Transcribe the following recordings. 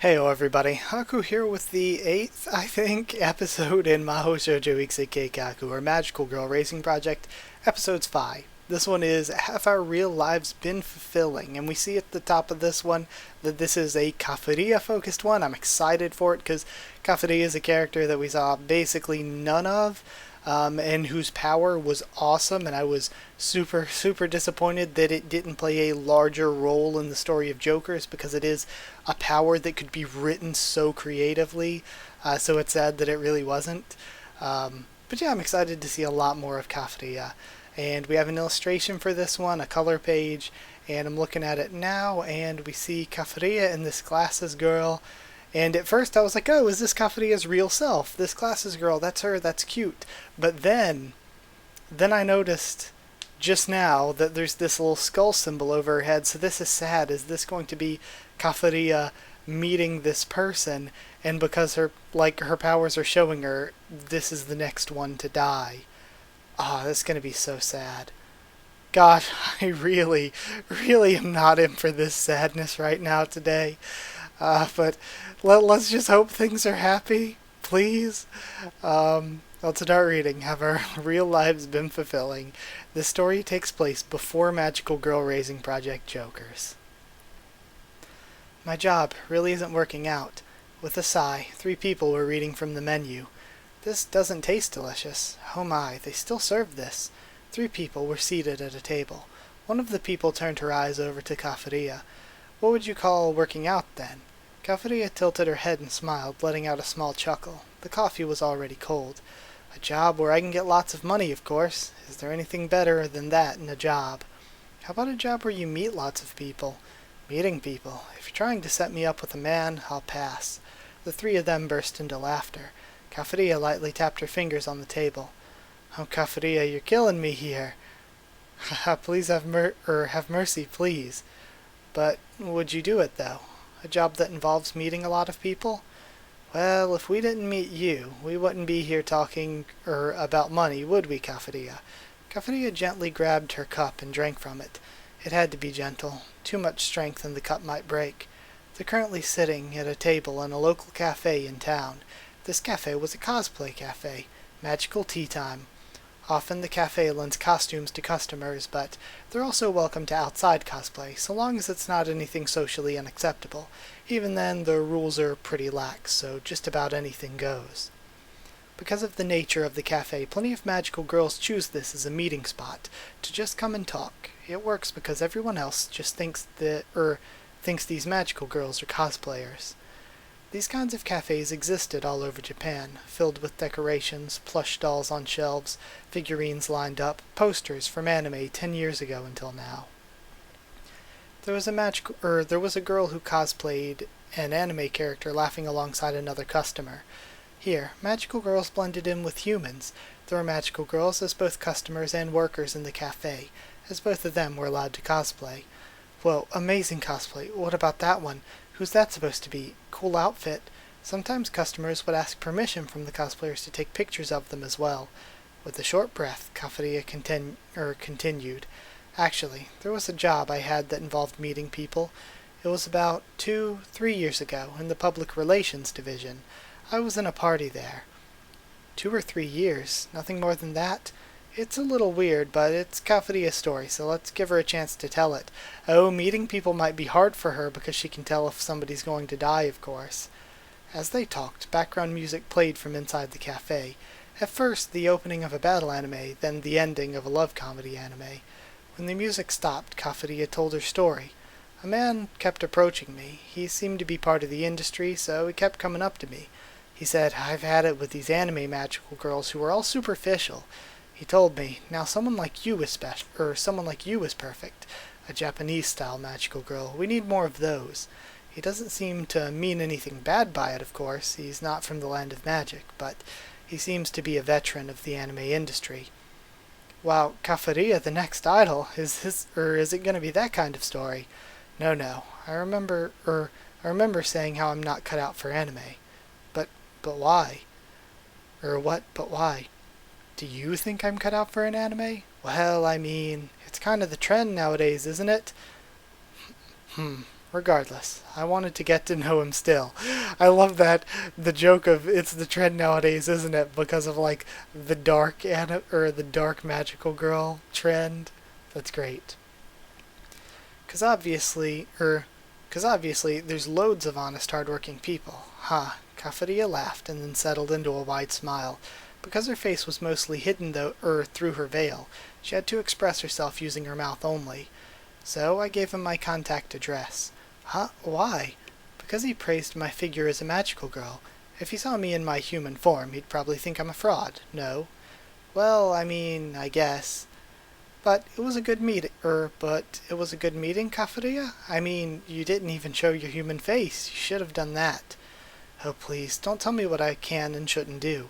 Heyo everybody, Haku here with the 8th, I think, episode in Mahou Shoujo Ikusei Keikaku, or Magical Girl Racing Project, episodes 5. This one is Have Our Real Lives Been Fulfilling? And we see at the top of this one that this is a Kafuria focused one. I'm excited for it because Kafuria is a character that we saw basically none of. And whose power was awesome, and I was super disappointed that it didn't play a larger role in the story of Jokers, because it is a power that could be written so creatively, so it's sad that it really wasn't. But yeah, I'm excited to see a lot more of Kafuria, and we have an illustration for this one, a color page, and I'm looking at it now, and we see Kafuria and this glasses girl. And at first I was like, oh, is this Kafuria's real self? This glasses girl, that's her, that's cute. But then I noticed just now that there's this little skull symbol over her head, so this is sad. Is this going to be Kafuria meeting this person, and because her powers are showing her, this is the next one to die? Ah, oh, that's gonna be so sad. God, I really am not in for this sadness right now today. But let's just hope things are happy, please. Let's start reading. Have our real lives been fulfilling? This story takes place before Magical Girl Raising Project Jokers. My job really isn't working out. With a sigh, 3 people were reading from the menu. This doesn't taste delicious. Oh my, they still serve this. 3 people were seated at a table. One of the people turned her eyes over to Kafuria. What would you call working out, then? Kafuria tilted her head and smiled, letting out a small chuckle. The coffee was already cold. A job where I can get lots of money, of course. Is there anything better than that in a job? How about a job where you meet lots of people? Meeting people. If you're trying to set me up with a man, I'll pass. The 3 of them burst into laughter. Kafuria lightly tapped her fingers on the table. Oh, Kafuria, you're killing me here. Please have mercy, please. But would you do it, though? A job that involves meeting a lot of people? Well, if we didn't meet you, we wouldn't be here talking about money, would we, Kafuria? Kafuria gently grabbed her cup and drank from it. It had to be gentle. Too much strength and the cup might break. They're currently sitting at a table in a local cafe in town. This cafe was a cosplay cafe. Magical tea time. Often the cafe lends costumes to customers, but they're also welcome to outside cosplay, so long as it's not anything socially unacceptable. Even then, the rules are pretty lax, so just about anything goes. Because of the nature of the cafe, plenty of magical girls choose this as a meeting spot, to just come and talk. It works because everyone else just thinks these magical girls are cosplayers. These kinds of cafes existed all over Japan, filled with decorations, plush dolls on shelves, figurines lined up, posters from anime 10 years ago until now. There was a girl who cosplayed an anime character laughing alongside another customer. Here, magical girls blended in with humans. There were magical girls as both customers and workers in the cafe, as both of them were allowed to cosplay. Whoa, amazing cosplay. What about that one? Who's that supposed to be? Cool outfit. Sometimes customers would ask permission from the cosplayers to take pictures of them as well. With a short breath, Kafuria continued. Actually, there was a job I had that involved meeting people. It was about 2-3 years ago in the public relations division. I was in a party there. 2 or 3 years, nothing more than that. It's a little weird, but it's Kafuria's story, so let's give her a chance to tell it. Oh, meeting people might be hard for her because she can tell if somebody's going to die, of course. As they talked, background music played from inside the cafe. At first, the opening of a battle anime, then the ending of a love comedy anime. When the music stopped, Kafuria told her story. A man kept approaching me. He seemed to be part of the industry, so he kept coming up to me. He said, I've had it with these anime magical girls who are all superficial. He told me, now someone like you is perfect. A Japanese-style magical girl. We need more of those. He doesn't seem to mean anything bad by it, of course. He's not from the land of magic, but he seems to be a veteran of the anime industry. Wow, Kafuria, the next idol? Is it going to be that kind of story? No. I remember saying how I'm not cut out for anime. But why? But why? Do you think I'm cut out for an anime? Well, I mean, it's kind of the trend nowadays, isn't it? regardless, I wanted to get to know him still. I love that the joke of it's the trend nowadays, isn't it? Because of like the the dark magical girl trend. That's great. Cause obviously, there's loads of honest, hardworking people. Ha! Kafuria laughed and then settled into a wide smile. Because her face was mostly hidden through her veil, she had to express herself using her mouth only. So I gave him my contact address. Huh? Why? Because he praised my figure as a magical girl. If he saw me in my human form, he'd probably think I'm a fraud. No? Well, I mean, I guess. But it was a good meeting, Kafuria? I mean, you didn't even show your human face. You should have done that. Oh, please, don't tell me what I can and shouldn't do.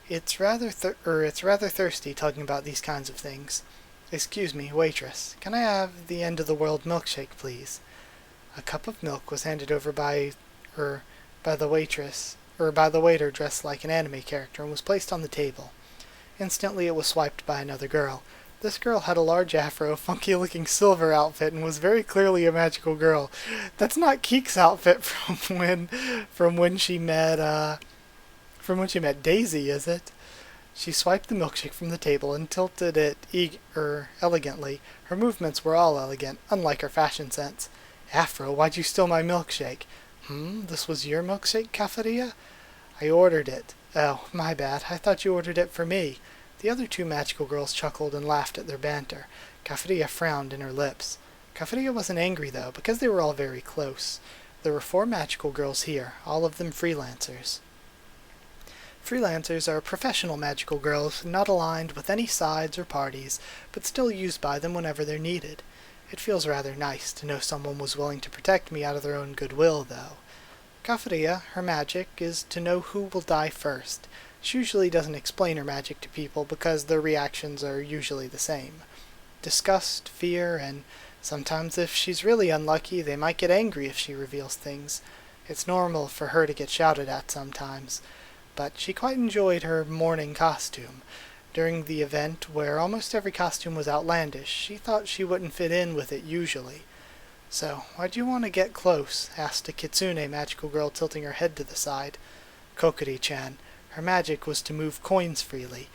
It's rather thirsty talking about these kinds of things. Excuse me, waitress. Can I have the end-of-the-world milkshake, please? A cup of milk was handed over by the waiter dressed like an anime character and was placed on the table. Instantly it was swiped by another girl. This girl had a large afro, funky-looking silver outfit, and was very clearly a magical girl. That's not Keek's outfit from when she met Daisy, is it? She swiped the milkshake from the table and tilted it elegantly. Her movements were all elegant, unlike her fashion sense. Afro, why'd you steal my milkshake? This was your milkshake, Kafuria? I ordered it. Oh, my bad. I thought you ordered it for me. The other two magical girls chuckled and laughed at their banter. Kafuria frowned in her lips. Kafuria wasn't angry, though, because they were all very close. There were 4 magical girls here, all of them freelancers. Freelancers are professional magical girls, not aligned with any sides or parties, but still used by them whenever they're needed. It feels rather nice to know someone was willing to protect me out of their own goodwill, though. Kafuria, her magic, is to know who will die first. She usually doesn't explain her magic to people because their reactions are usually the same. Disgust, fear, and sometimes if she's really unlucky, they might get angry if she reveals things. It's normal for her to get shouted at sometimes. But she quite enjoyed her morning costume. During the event, where almost every costume was outlandish, she thought she wouldn't fit in with it usually. So, why'd you want to get close? Asked a kitsune magical girl, tilting her head to the side. Kokuri-chan. Her magic was to move coins freely.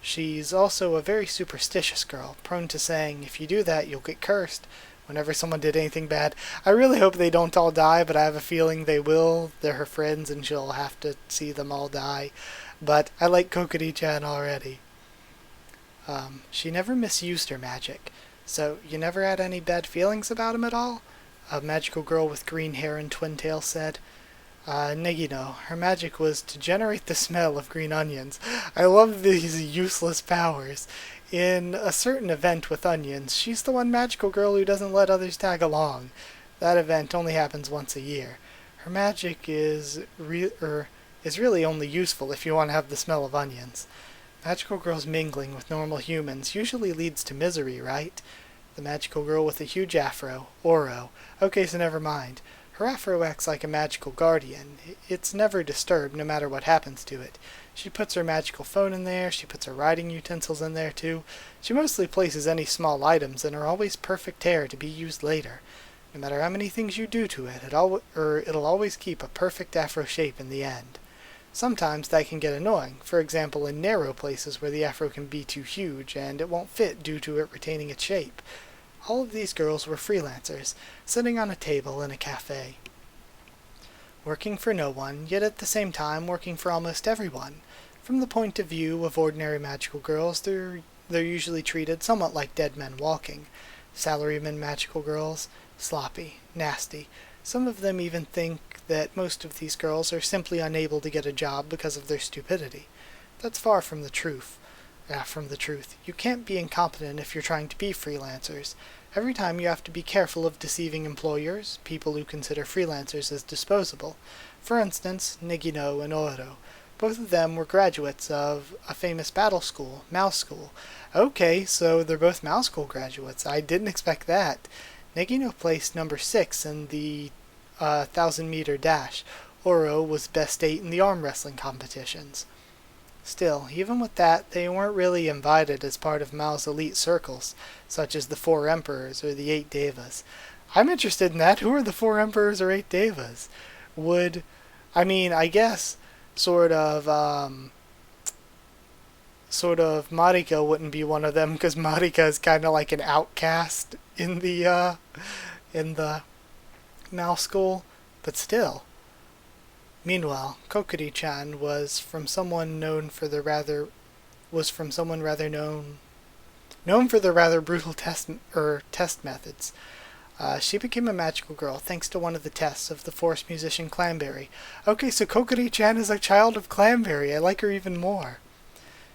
She's also a very superstitious girl, prone to saying, if you do that, you'll get cursed, whenever someone did anything bad. I really hope they don't all die, but I have a feeling they will. They're her friends, and she'll have to see them all die. But I like Kokuri-chan already. She never misused her magic. So, you never had any bad feelings about him at all? A magical girl with green hair and twin tails said. Negino. Her magic was to generate the smell of green onions. I love these useless powers. In a certain event with onions, she's the one magical girl who doesn't let others tag along. That event only happens once a year. Her magic is really only useful if you want to have the smell of onions. Magical girls mingling with normal humans usually leads to misery, right? The magical girl with a huge afro, Oro. Okay, so never mind. Her afro acts like a magical guardian. It's never disturbed, no matter what happens to it. She puts her magical phone in there, she puts her writing utensils in there too. She mostly places any small items and are always perfect hair to be used later. No matter how many things you do to it, it'll always keep a perfect afro shape in the end. Sometimes that can get annoying, for example in narrow places where the afro can be too huge and it won't fit due to it retaining its shape. All of these girls were freelancers, sitting on a table in a cafe. Working for no one, yet at the same time working for almost everyone. From the point of view of ordinary magical girls, they're usually treated somewhat like dead men walking. Salaryman magical girls, sloppy, nasty. Some of them even think that most of these girls are simply unable to get a job because of their stupidity. That's far from the truth. You can't be incompetent if you're trying to be freelancers. Every time you have to be careful of deceiving employers, people who consider freelancers as disposable. For instance, Negino and Oro. Both of them were graduates of a famous battle school, Mouse School. Okay, so they're both Mouse School graduates. I didn't expect that. Negino placed number 6 in the 1,000-meter dash. Oro was best 8 in the arm wrestling competitions. Still, even with that, they weren't really invited as part of Mao's elite circles, such as the 4 emperors or the 8 devas. I'm interested in that. Who are the 4 emperors or 8 devas? Would, I mean, I guess sort of Marika wouldn't be one of them because Marika is kind of like an outcast in the mouse school, but still. Meanwhile, Kokuri-chan was from someone rather known for the rather brutal test methods. She became a magical girl thanks to one of the tests of the forest musician Clanberry. Okay, so Kokuri-chan is a child of Clanberry. I like her even more.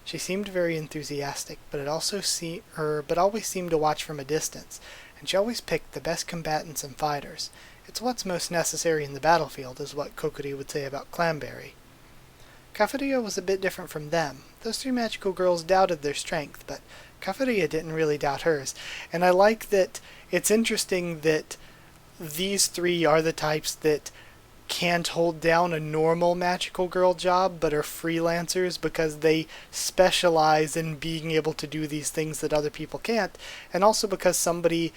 She seemed very enthusiastic, but always seemed to watch from a distance, and she always picked the best combatants and fighters. It's what's most necessary in the battlefield, is what Kokuri would say about Clanberry. Kafuria was a bit different from them. Those 3 magical girls doubted their strength, but Kafuria didn't really doubt hers. And I like that it's interesting that these 3 are the types that can't hold down a normal magical girl job, but are freelancers because they specialize in being able to do these things that other people can't, and also because somebody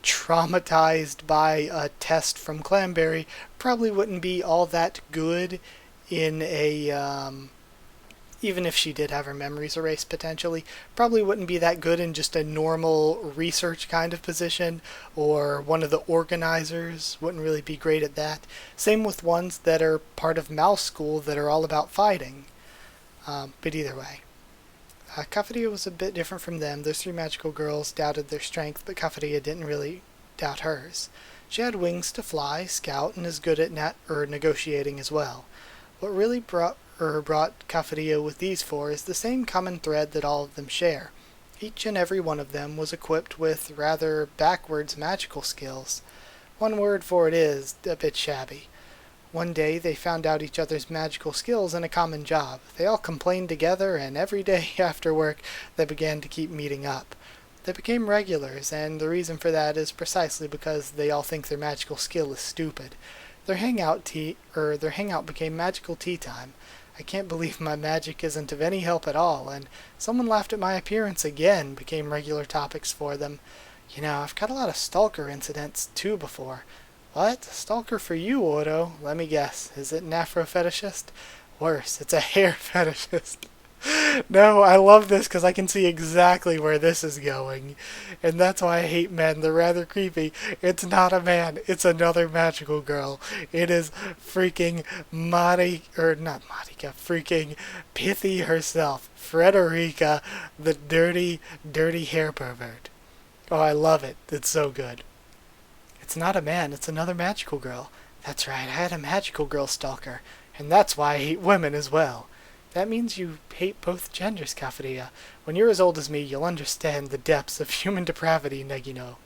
traumatized by a test from Clanberry probably wouldn't be all that good in even if she did have her memories erased potentially, probably wouldn't be that good in just a normal research kind of position, or one of the organizers wouldn't really be great at that. Same with ones that are part of mouse school that are all about fighting. But either way. Kafuria was a bit different from them. Those 3 magical girls doubted their strength, but Kafuria didn't really doubt hers. She had wings to fly, scout, and is good at negotiating as well. What really brought Kafuria with these 4 is the same common thread that all of them share. Each and every one of them was equipped with rather backwards magical skills. One word for it is a bit shabby. One day they found out each other's magical skills in a common job. They all complained together, and every day after work they began to keep meeting up. They became regulars, and the reason for that is precisely because they all think their magical skill is stupid. Their hangout became magical tea time. I can't believe my magic isn't of any help at all, and someone laughed at my appearance again became regular topics for them. You know, I've got a lot of stalker incidents too before. What? Stalker for you, Oro? Let me guess. Is it an Afro fetishist? Worse, it's a hair fetishist. No, I love this because I can see exactly where this is going. And that's why I hate men. They're rather creepy. It's not a man. It's another magical girl. It is freaking freaking Pithy herself. Frederica, the dirty, dirty hair pervert. Oh, I love it. It's so good. It's not a man, it's another magical girl. That's right, I had a magical girl stalker. And that's why I hate women as well. That means you hate both genders, Kafuria. When you're as old as me, you'll understand the depths of human depravity, Negino.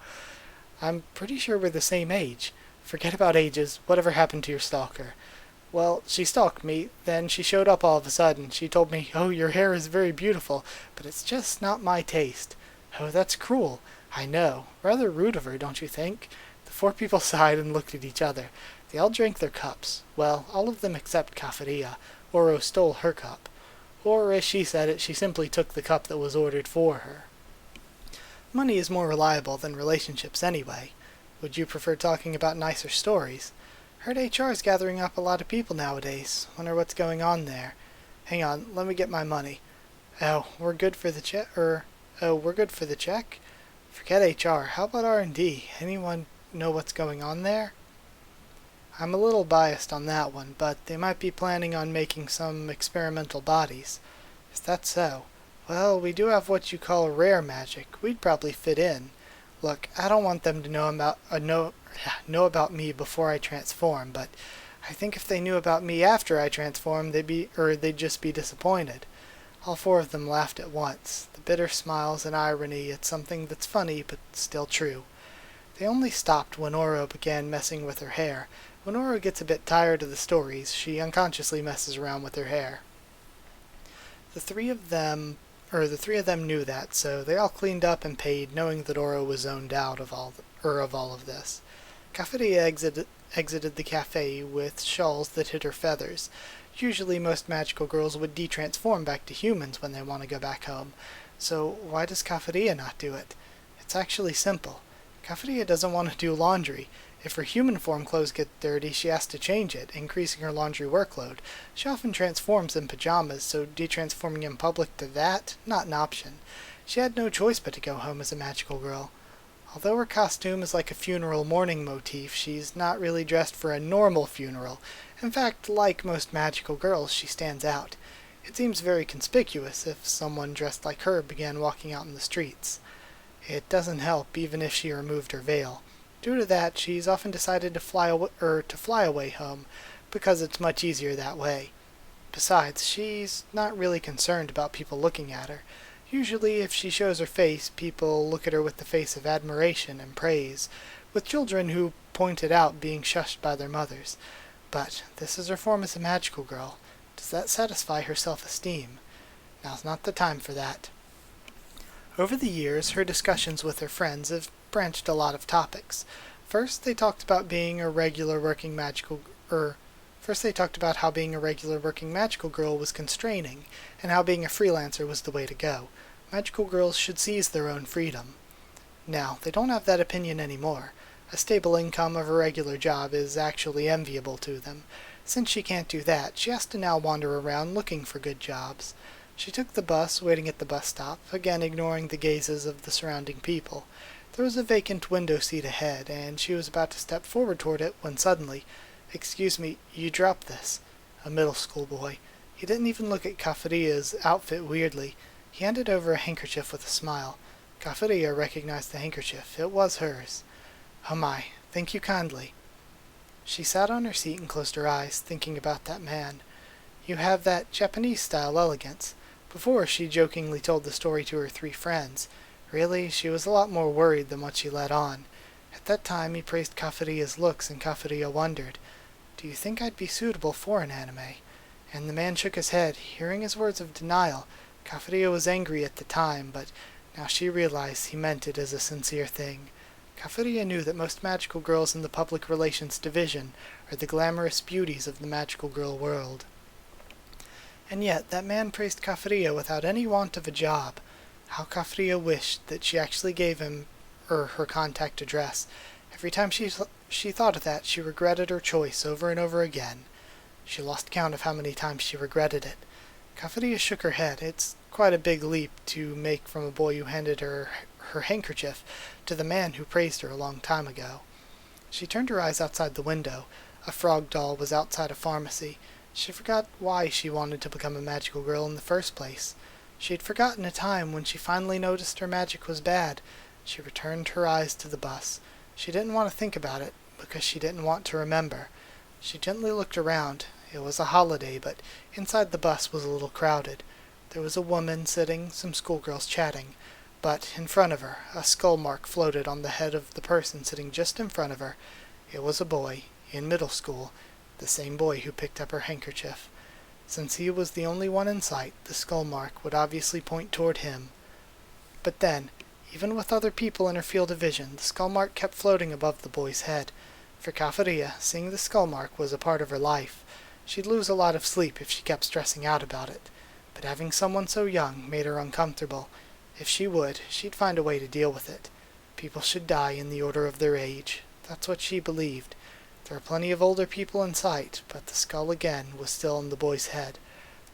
I'm pretty sure we're the same age. Forget about ages. Whatever happened to your stalker? Well, she stalked me, then she showed up all of a sudden. She told me, "Oh, your hair is very beautiful, but it's just not my taste." Oh, that's cruel. I know. Rather rude of her, don't you think? The 4 people sighed and looked at each other. They all drank their cups. Well, all of them except Kafuria. Oro stole her cup. Or, as she said it, she simply took the cup that was ordered for her. Money is more reliable than relationships anyway. Would you prefer talking about nicer stories? Heard HR's gathering up a lot of people nowadays. Wonder what's going on there. Hang on, let me get my money. Oh, we're good for the check? We're good for the check? Forget HR. How about R&D? Anyone know what's going on there? I'm a little biased on that one, but they might be planning on making some experimental bodies. Is that so? Well, we do have what you call rare magic. We'd probably fit in. Look, I don't want them to know about me before I transform, but I think if they knew about me after I transform, they'd just be disappointed. All 4 of them laughed at once. The bitter smiles and irony at something that's funny but still true. They only stopped when Oro began messing with her hair. When Oro gets a bit tired of the stories, she unconsciously messes around with her hair. The three of them knew that, so they all cleaned up and paid, knowing that Oro was zoned out of all of this. Kafuria exited the cafe with shawls that hid her feathers. Usually most magical girls would de-transform back to humans when they want to go back home, so why does Kafuria not do it? It's actually simple. Kafuria doesn't want to do laundry. If her human form clothes get dirty, she has to change it, increasing her laundry workload. She often transforms in pajamas, so detransforming in public to that, not an option. She had no choice but to go home as a magical girl. Although her costume is like a funeral mourning motif, she's not really dressed for a normal funeral. In fact, like most magical girls, she stands out. It seems very conspicuous if someone dressed like her began walking out in the streets. It doesn't help even if she removed her veil. Due to that, she's often decided to fly away home, because it's much easier that way. Besides, she's not really concerned about people looking at her. Usually, if she shows her face, people look at her with the face of admiration and praise, with children who point it out being shushed by their mothers. But this is her form as a magical girl. Does that satisfy her self-esteem? Now's not the time for that. Over the years, her discussions with her friends have branched a lot of topics. First, they talked about how being a regular working magical girl was constraining, and how being a freelancer was the way to go. Magical girls should seize their own freedom. Now, they don't have that opinion anymore. A stable income of a regular job is actually enviable to them. Since she can't do that, she has to now wander around looking for good jobs. She took the bus, waiting at the bus stop, again ignoring the gazes of the surrounding people. There was a vacant window seat ahead, and she was about to step forward toward it when suddenly, "Excuse me, you dropped this." A middle school boy. He didn't even look at Kafuria's outfit weirdly. He handed over a handkerchief with a smile. Kafuria recognized the handkerchief. It was hers. "Oh my, thank you kindly." She sat on her seat and closed her eyes, thinking about that man. You have that Japanese-style elegance. Before, she jokingly told the story to her 3 friends. Really, she was a lot more worried than what she let on. At that time, he praised Kafuria's looks, and Kafuria wondered, "Do you think I'd be suitable for an anime?" And the man shook his head. Hearing his words of denial, Kafuria was angry at the time, but now she realized he meant it as a sincere thing. Kafuria knew that most magical girls in the public relations division are the glamorous beauties of the magical girl world. And yet, that man praised Kafuria without any want of a job. How Kafuria wished that she actually gave him her contact address. Every time she thought of that, she regretted her choice over and over again. She lost count of how many times she regretted it. Kafuria shook her head. It's quite a big leap to make from a boy who handed her handkerchief to the man who praised her a long time ago. She turned her eyes outside the window. A frog doll was outside a pharmacy. She forgot why she wanted to become a magical girl in the first place. She had forgotten a time when she finally noticed her magic was bad. She returned her eyes to the bus. She didn't want to think about it, because she didn't want to remember. She gently looked around. It was a holiday, but inside the bus was a little crowded. There was a woman sitting, some schoolgirls chatting, but in front of her, a skull mark floated on the head of the person sitting just in front of her. It was a boy, in middle school, the same boy who picked up her handkerchief. Since he was the only one in sight, the skull mark would obviously point toward him. But then, even with other people in her field of vision, the skull mark kept floating above the boy's head. For Kafuria, seeing the skull mark was a part of her life. She'd lose a lot of sleep if she kept stressing out about it. But having someone so young made her uncomfortable. If she would, she'd find a way to deal with it. People should die in the order of their age. That's what she believed. There were plenty of older people in sight, but the skull again was still on the boy's head.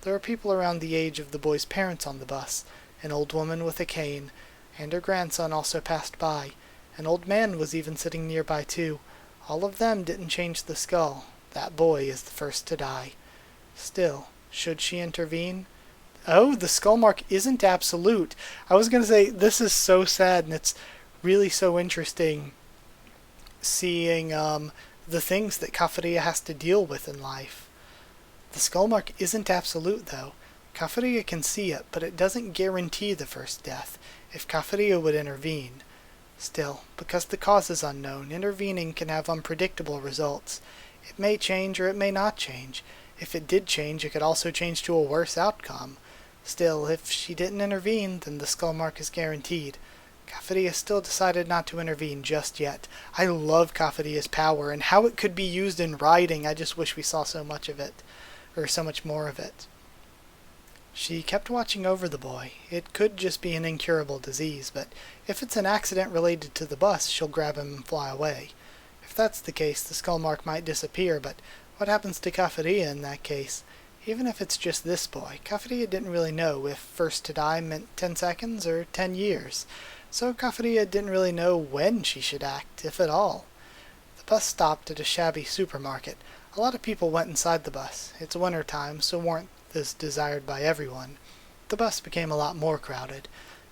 There were people around the age of the boy's parents on the bus. An old woman with a cane, and her grandson also passed by. An old man was even sitting nearby too. All of them didn't change the skull. That boy is the first to die. Still, should she intervene? Oh, the skull mark isn't absolute. I was going to say, this is so sad, and it's really so interesting seeing the things that Kafuria has to deal with in life. The skull mark isn't absolute, though. Kafuria can see it, but it doesn't guarantee the first death, if Kafuria would intervene. Still, because the cause is unknown, intervening can have unpredictable results. It may change or it may not change. If it did change, it could also change to a worse outcome. Still, if she didn't intervene, then the skull mark is guaranteed. Kafuria still decided not to intervene just yet. I love Kafuria's power and how it could be used in writing. I just wish we saw so much of it, or so much more of it. She kept watching over the boy. It could just be an incurable disease, but if it's an accident related to the bus, she'll grab him and fly away. If that's the case, the skull mark might disappear, but what happens to Kafuria in that case? Even if it's just this boy, Kafuria didn't really know if first to die meant 10 seconds or 10 years. So Kafuria didn't really know when she should act, if at all. The bus stopped at a shabby supermarket. A lot of people went inside the bus. It's winter time, so warmth is desired by everyone. The bus became a lot more crowded.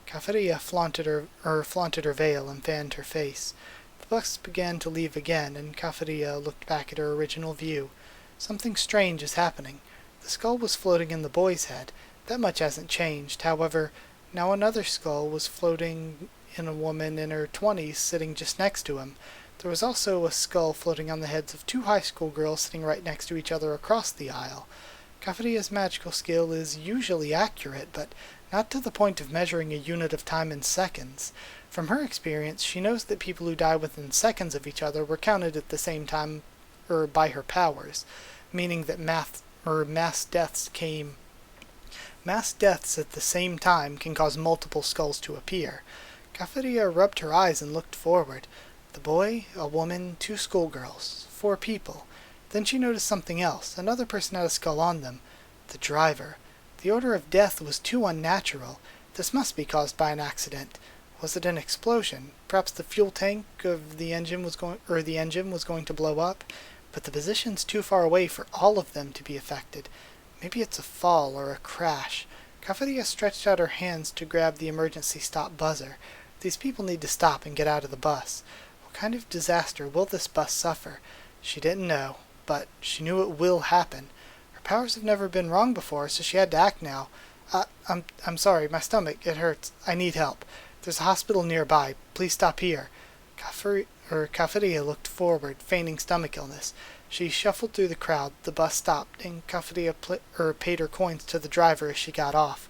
Kafuria flaunted her veil and fanned her face. The bus began to leave again, and Kafuria looked back at her original view. Something strange is happening. The skull was floating in the boy's head. That much hasn't changed. However, now another skull was floating in a woman in her 20s sitting just next to him. There was also a skull floating on the heads of 2 high school girls sitting right next to each other across the aisle. Kafuria's magical skill is usually accurate, but not to the point of measuring a unit of time in seconds. From her experience, she knows that people who die within seconds of each other were counted at the same time, by her powers, meaning that mass deaths at the same time can cause multiple skulls to appear. Kafuria rubbed her eyes and looked forward. The boy, a woman, 2 schoolgirls, 4 people. Then she noticed something else. Another person had a skull on them. The driver. The order of death was too unnatural. This must be caused by an accident. Was it an explosion? Perhaps the fuel tank of the engine was going to blow up? But the position's too far away for all of them to be affected. Maybe it's a fall or a crash. Kafuria stretched out her hands to grab the emergency stop buzzer. These people need to stop and get out of the bus. What kind of disaster will this bus suffer? She didn't know, but she knew it will happen. Her powers have never been wrong before, so she had to act now. I'm sorry, my stomach, it hurts. I need help. There's a hospital nearby. Please stop here. Kafuria looked forward, feigning stomach illness. She shuffled through the crowd. The bus stopped, and Kafuria paid her coins to the driver as she got off.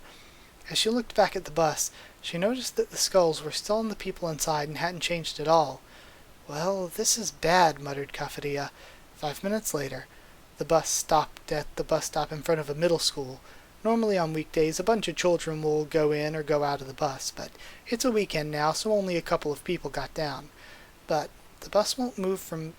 As she looked back at the bus, she noticed that the skulls were still on the people inside and hadn't changed at all. Well, this is bad, muttered Kafuria. 5 minutes later, the bus stopped at the bus stop in front of a middle school. Normally on weekdays, a bunch of children will go in or go out of the bus, but it's a weekend now, so only a couple of people got down. But the bus won't move from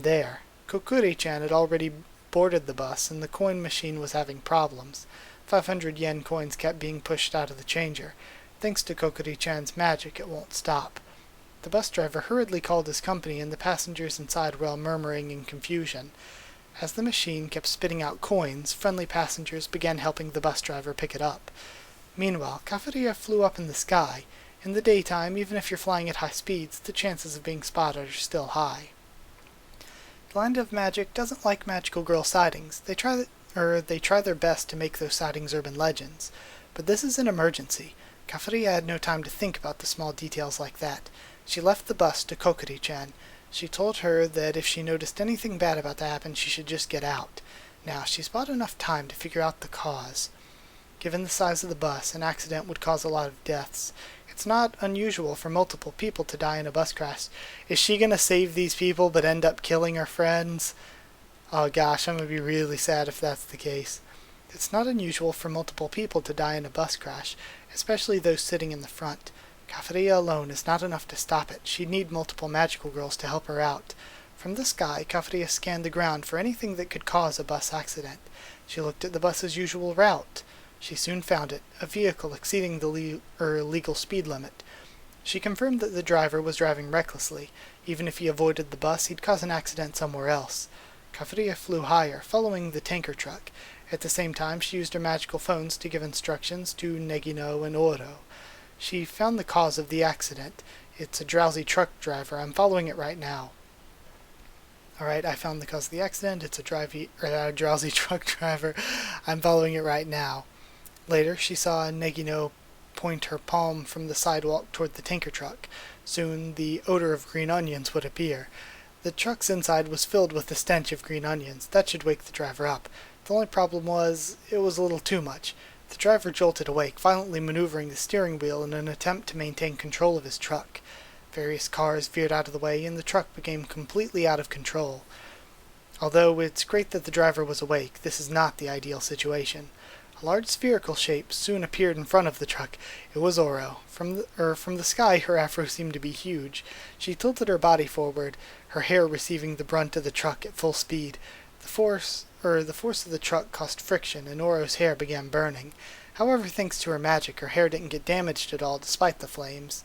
there. Kokuri-chan had already boarded the bus, and the coin machine was having problems. 500 yen coins kept being pushed out of the changer. Thanks to Kokuri-chan's magic, it won't stop. The bus driver hurriedly called his company, and the passengers inside were all murmuring in confusion. As the machine kept spitting out coins, friendly passengers began helping the bus driver pick it up. Meanwhile, Kafuria flew up in the sky. In the daytime, even if you're flying at high speeds, the chances of being spotted are still high. The Land of Magic doesn't like magical girl sightings. They try their best to make those sightings urban legends. But this is an emergency. Kafuria had no time to think about the small details like that. She left the bus to Kokuri-chan. She told her that if she noticed anything bad about to happen, she should just get out. Now, she's bought enough time to figure out the cause. Given the size of the bus, an accident would cause a lot of deaths. It's not unusual for multiple people to die in a bus crash. Is she gonna save these people but end up killing her friends? Oh gosh, I'm gonna be really sad if that's the case. It's not unusual for multiple people to die in a bus crash, especially those sitting in the front. Kafuria alone is not enough to stop it. She'd need multiple magical girls to help her out. From the sky, Kafuria scanned the ground for anything that could cause a bus accident. She looked at the bus's usual route. She soon found it, a vehicle exceeding the legal speed limit. She confirmed that the driver was driving recklessly. Even if he avoided the bus, he'd cause an accident somewhere else. Kafuria flew higher, following the tanker truck. At the same time, she used her magical phones to give instructions to Negino and Oro. She found the cause of the accident. It's a drowsy truck driver. I'm following it right now. Alright, I found the cause of the accident. It's a drowsy truck driver. I'm following it right now. Later, she saw Negino point her palm from the sidewalk toward the tanker truck. Soon, the odor of green onions would appear. The truck's inside was filled with the stench of green onions. That should wake the driver up. The only problem was, it was a little too much. The driver jolted awake, violently maneuvering the steering wheel in an attempt to maintain control of his truck. Various cars veered out of the way, and the truck became completely out of control. Although it's great that the driver was awake, this is not the ideal situation. A large spherical shape soon appeared in front of the truck. It was Oro. From the sky, her afro seemed to be huge. She tilted her body forward, her hair receiving the brunt of the truck at full speed. The force of the truck caused friction, and Oro's hair began burning. However, thanks to her magic, her hair didn't get damaged at all, despite the flames.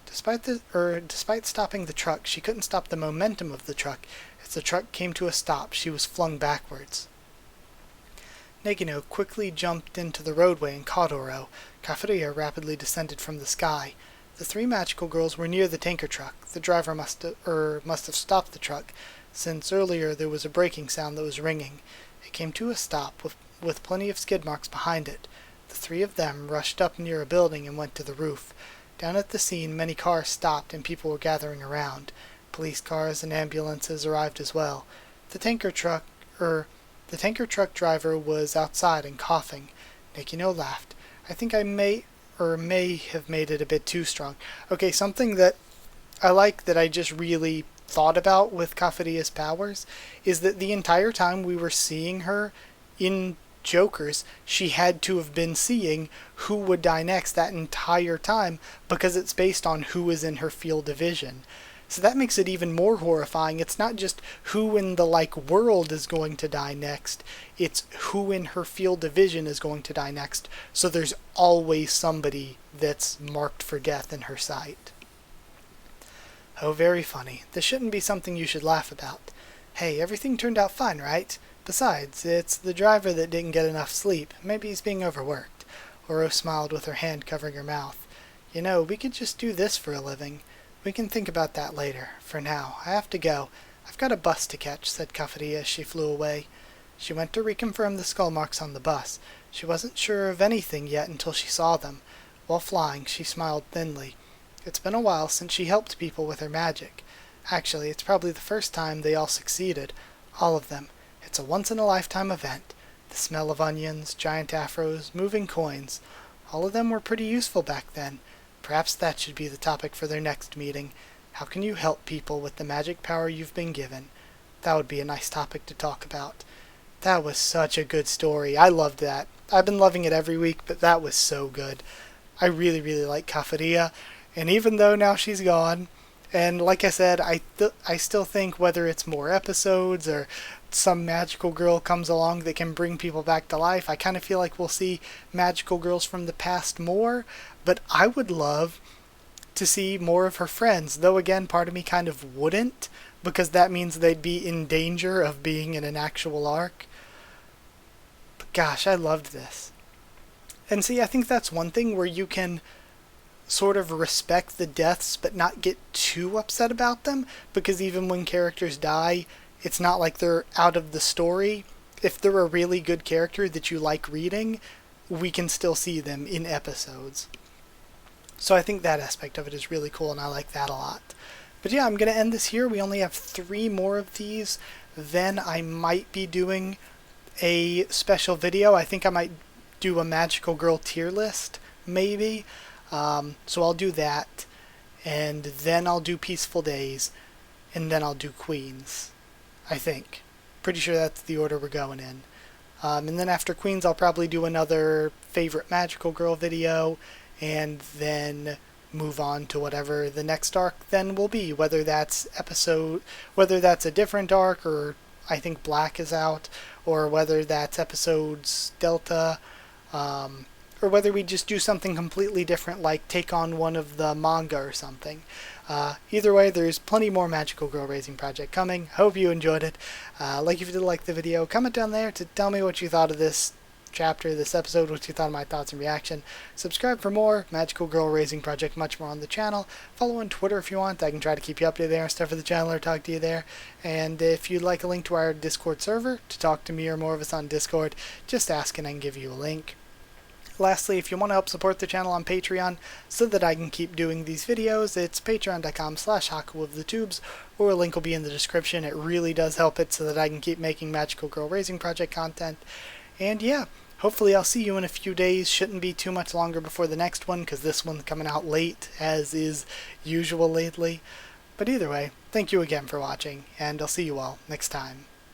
Despite stopping the truck, she couldn't stop the momentum of the truck. As the truck came to a stop, she was flung backwards. Negino quickly jumped into the roadway and caught Oro. Kafuria rapidly descended from the sky. The three magical girls were near the tanker truck. The driver must have stopped the truck, since earlier there was a braking sound that was ringing. It came to a stop, with plenty of skid marks behind it. The three of them rushed up near a building and went to the roof. Down at the scene, many cars stopped and people were gathering around. Police cars and ambulances arrived as well. The tanker truck driver was outside and coughing. Nekino laughed. I think I may have made it a bit too strong. Okay, something that I like that I just really thought about with Kafuria's powers is that the entire time we were seeing her in Jokers, she had to have been seeing who would die next that entire time, because it's based on who is in her field of vision. So that makes it even more horrifying. It's not just who in the world is going to die next, it's who in her field of vision is going to die next. So there's always somebody that's marked for death in her sight. Oh, very funny. This shouldn't be something you should laugh about. Hey, everything turned out fine, right? Besides, it's the driver that didn't get enough sleep. Maybe he's being overworked. Oro smiled with her hand covering her mouth. You know, we could just do this for a living. We can think about that later. For now, I have to go. I've got a bus to catch, said Kafuria as she flew away. She went to reconfirm the skull marks on the bus. She wasn't sure of anything yet until she saw them. While flying, she smiled thinly. It's been a while since she helped people with her magic. Actually, it's probably the first time they all succeeded. All of them. It's a once-in-a-lifetime event. The smell of onions, giant afros, moving coins. All of them were pretty useful back then. Perhaps that should be the topic for their next meeting. How can you help people with the magic power you've been given? That would be a nice topic to talk about. That was such a good story. I loved that. I've been loving it every week, but that was so good. I really, really like Kafuria. And even though now she's gone, and like I said, I still think whether it's more episodes or some magical girl comes along that can bring people back to life, I kind of feel like we'll see magical girls from the past more, but I would love to see more of her friends, though again, part of me kind of wouldn't, because that means they'd be in danger of being in an actual arc. But gosh, I loved this. And see, I think that's one thing where you can sort of respect the deaths but not get too upset about them, because even when characters die, it's not like they're out of the story. If they're a really good character that you like reading, we can still see them in episodes. So I think that aspect of it is really cool, and I like that a lot. But yeah, I'm going to end this here. We only have 3 more of these. Then I might be doing a special video. I think I might do a Magical Girl tier list, maybe. So I'll do that, and then I'll do Peaceful Days, and then I'll do Queens, I think. Pretty sure that's the order we're going in. And then after Queens, I'll probably do another favorite Magical Girl video, and then move on to whatever the next arc then will be, whether that's a different arc, or I think Black is out, or whether that's episodes Delta, or whether we just do something completely different, like take on one of the manga or something. Either way, there's plenty more Magical Girl Raising Project coming. Hope you enjoyed it. If you did like the video, comment down there to tell me what you thought of this chapter, this episode, what you thought of my thoughts and reaction. Subscribe for more Magical Girl Raising Project, much more on the channel. Follow on Twitter if you want. I can try to keep you updated there and stuff for the channel, or talk to you there. And if you'd like a link to our Discord server to talk to me or more of us on Discord, just ask and I can give you a link. Lastly, if you want to help support the channel on Patreon so that I can keep doing these videos, it's patreon.com/Haku of the Tubes, or a link will be in the description. It really does help it so that I can keep making Magical Girl Raising Project content. And yeah, hopefully I'll see you in a few days. Shouldn't be too much longer before the next one, because this one's coming out late, as is usual lately. But either way, thank you again for watching, and I'll see you all next time.